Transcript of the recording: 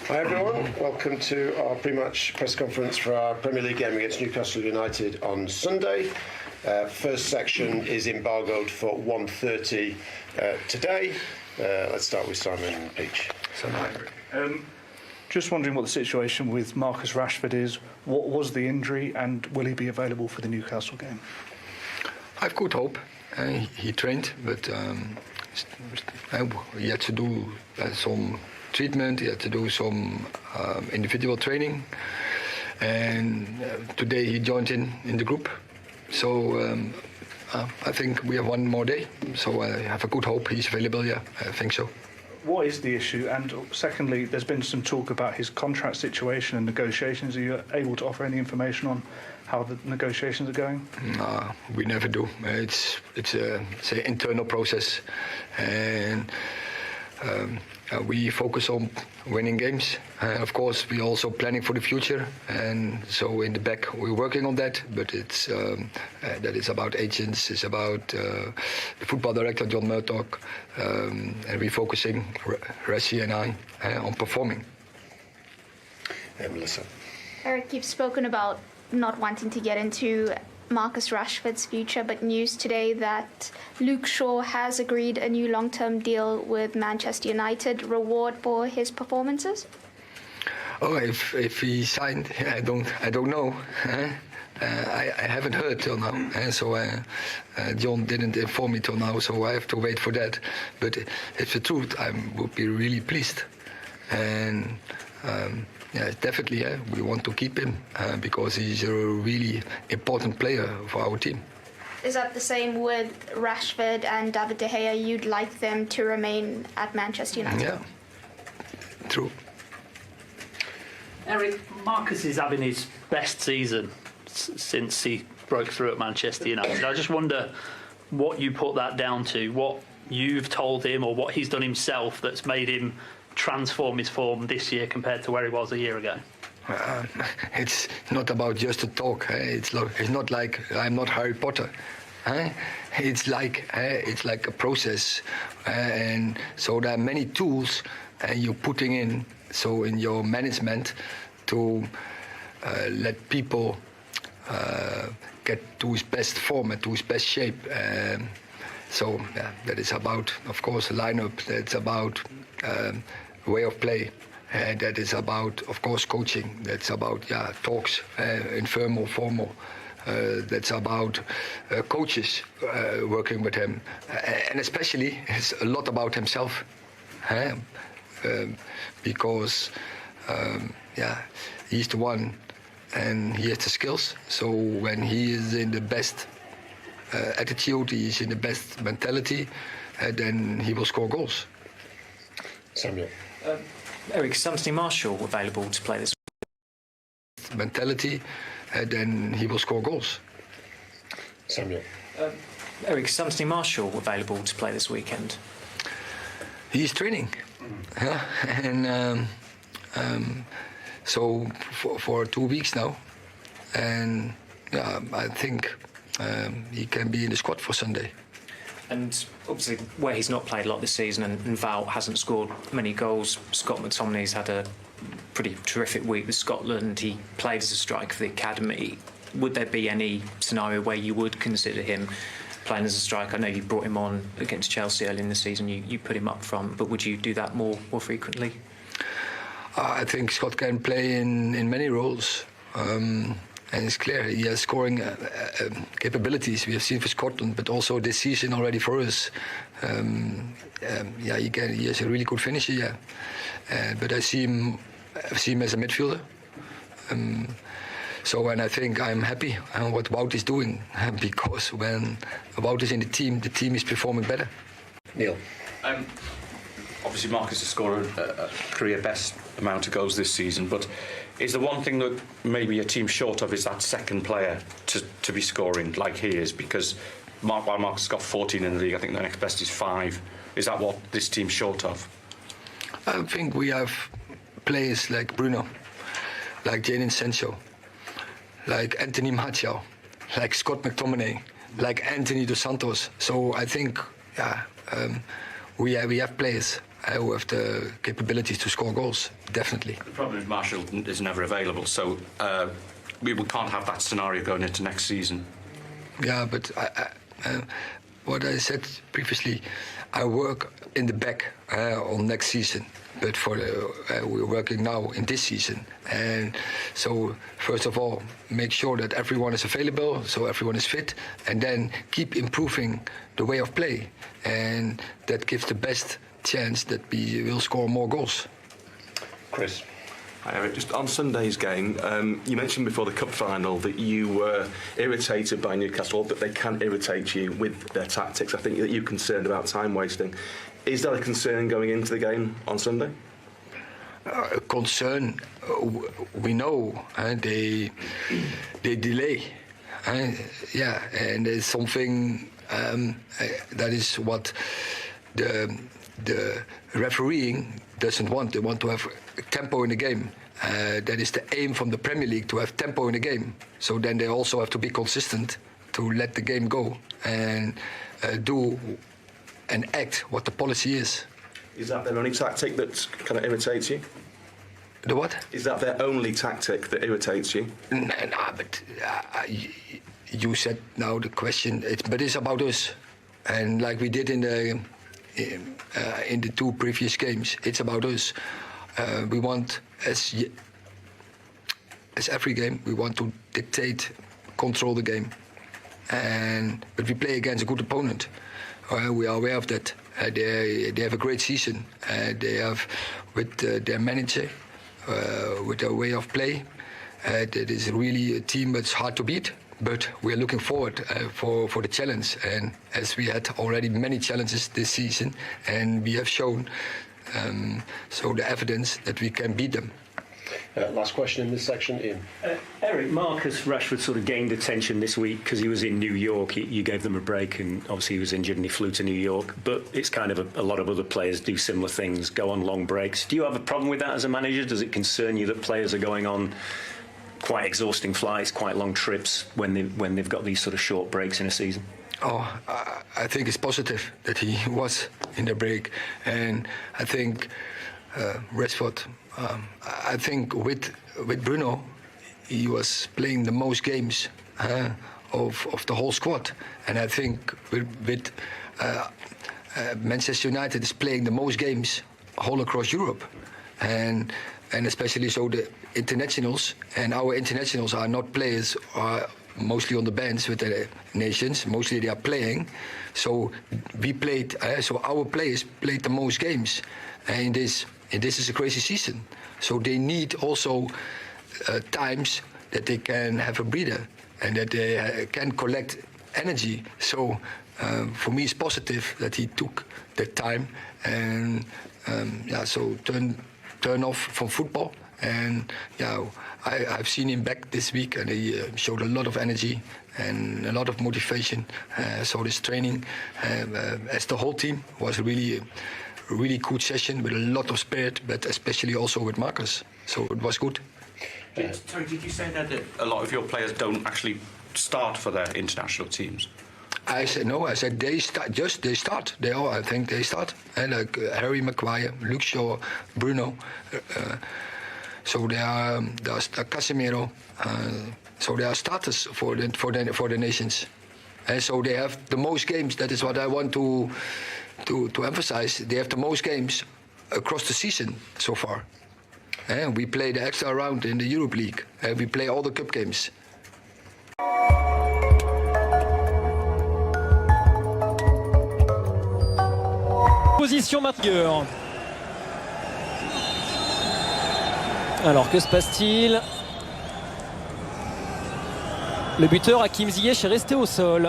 Hi everyone, welcome to our pre-match press conference for our Premier League game against Newcastle United on Sunday. First section is embargoed for 1:30 today. Let's start with Simon Peach. Just wondering what the situation with Marcus Rashford is. What was the injury and will he be available for the Newcastle game? I've good hope. He trained, but he had to do some treatment, he had to do some individual training, and today he joined in the group. So I think we have one more day, so I have a good hope he's available, yeah, I think so. What is the issue? And secondly, there's been some talk about his contract situation and negotiations. Are you able to offer any information on how the negotiations are going? No, we never do. It's a internal process, and we focus on winning games. Of course, we're also planning for the future, and so in the back we're working on that. But it's that is about agents, it's about the football director John Murdoch, and we're focusing, Rashi and I, on performing. Melissa. Erik, you've spoken about not wanting to get into Marcus Rashford's future, but news today that Luke Shaw has agreed a new long-term deal with Manchester United. Reward for his performances? Oh, if he signed, I don't know. I haven't heard till now, so John didn't inform me till now, so I have to wait for that. But if the truth, I would be really pleased, and. Yeah, definitely, we want to keep him because he's a really important player for our team. Is that the same with Rashford and David De Gea? You'd like them to remain at Manchester United? Yeah, true. Erik, Marcus is having his best season since he broke through at Manchester United. I just wonder what you put that down to, what you've told him or what he's done himself that's made him transform his form this year compared to where he was a year ago? It's not about just a talk. It's not like I'm not Harry Potter. It's like a process, and so there are many tools you're putting in. So in your management to let people get to his best form and to his best shape. So yeah, that is about, of course, lineup. That's about way of play. That is about, of course, coaching. That's about talks, informal, formal. That's about coaches working with him, and especially it's a lot about himself, because he's the one, and he has the skills. So when he is in the best attitude, he is in the best mentality, then he will score goals. Samuel. Erik, is Anthony Martial available to play this mentality, then he will score goals. Samuel. Erik, is Anthony Martial available to play this weekend? He's training, and so for 2 weeks now, and I think he can be in the squad for Sunday. And obviously, where he's not played a lot this season, and Val hasn't scored many goals, Scott McTominay's had a pretty terrific week with Scotland. He played as a striker for the academy. Would there be any scenario where you would consider him playing as a striker? I know you brought him on against Chelsea early in the season. You put him up front, but would you do that more frequently? I think Scott can play in many roles. And it's clear he has scoring capabilities we have seen for Scotland, but also this season already for us. He has a really good finisher, but I see him as a midfielder. And I think I'm happy what Wout is doing, because when Wout is in the team is performing better. Neil. Obviously, Marcus has scored a career best amount of goals this season, but is the one thing that maybe a team short of is that second player to be scoring like he is? Because while Marcus got 14 in the league, I think the next best is 5. Is that what this team's short of? I think we have players like Bruno, like Jadon Sancho, like Anthony Martial, like Scott McTominay, like Anthony Dos Santos. So I think we have players. who have the capabilities to score goals, definitely. The problem is Marshall is never available, so we can't have that scenario going into next season. Yeah, but what I said previously, I work in the back on next season. But we're working now in this season, and so first of all, make sure that everyone is available, so everyone is fit, and then keep improving the way of play, and that gives the best chance that we will score more goals. Chris. Hi Eric, just on Sunday's game, you mentioned before the cup final that you were irritated by Newcastle, that they can irritate you with their tactics. I think that you're concerned about time wasting. Is that a concern going into the game on Sunday? Concern, we know, they delay. Yeah, and it's something that is what the refereeing doesn't want. They want to have tempo in the game. That is the aim from the Premier League, to have tempo in the game. So then they also have to be consistent to let the game go and do and act what the policy is. Is that their only tactic that kind of irritates you? The what? Is that their only tactic that irritates you? No, but you said now the question, but it's about us. And like we did in the two previous games, it's about us. We want, as every game, we want to dictate, control the game. But we play against a good opponent. We are aware of that. They have a great season. They have, with their manager, with their way of play, that is really a team that's hard to beat. But we are looking forward for the challenge. And as we had already many challenges this season, and we have shown so the evidence that we can beat them. Last question in this section, Ian. Erik, Marcus Rashford sort of gained attention this week because he was in New York. You gave them a break, and obviously he was injured and he flew to New York. But it's kind of a lot of other players do similar things, go on long breaks. Do you have a problem with that as a manager? Does it concern you that players are going on quite exhausting flights, quite long trips when they've got these sort of short breaks in a season? Oh, I think it's positive that he was in the break, and I think Rashford. I think with Bruno, he was playing the most games of the whole squad, and I think with Manchester United is playing the most games all across Europe, and especially so the internationals, and our internationals are not players, are mostly on the bench with the nations. Mostly they are playing, so we played. So our players played the most games, and this is a crazy season. So they need also times that they can have a breather and that they can collect energy. So for me, it's positive that he took that time and so turn off from football. And I've seen him back this week, and he showed a lot of energy and a lot of motivation. So this training, as the whole team, was really good session with a lot of spirit, but especially also with Marcus. So it was good. Sorry, did you say that a lot of your players don't actually start for their international teams? I said no. I said they start. They start. They all. I think they start. And like Harry Maguire, Luke Shaw, Bruno. So they are Casemiro. So they are starters for the nations. And so they have the most games. That is what I want to emphasize. They have the most games across the season so far. And we play the extra round in the Europe League. We play all the cup games. Position MRBEAR. Alors que se passe-t-il? Le buteur Hakim Ziyech est resté au sol.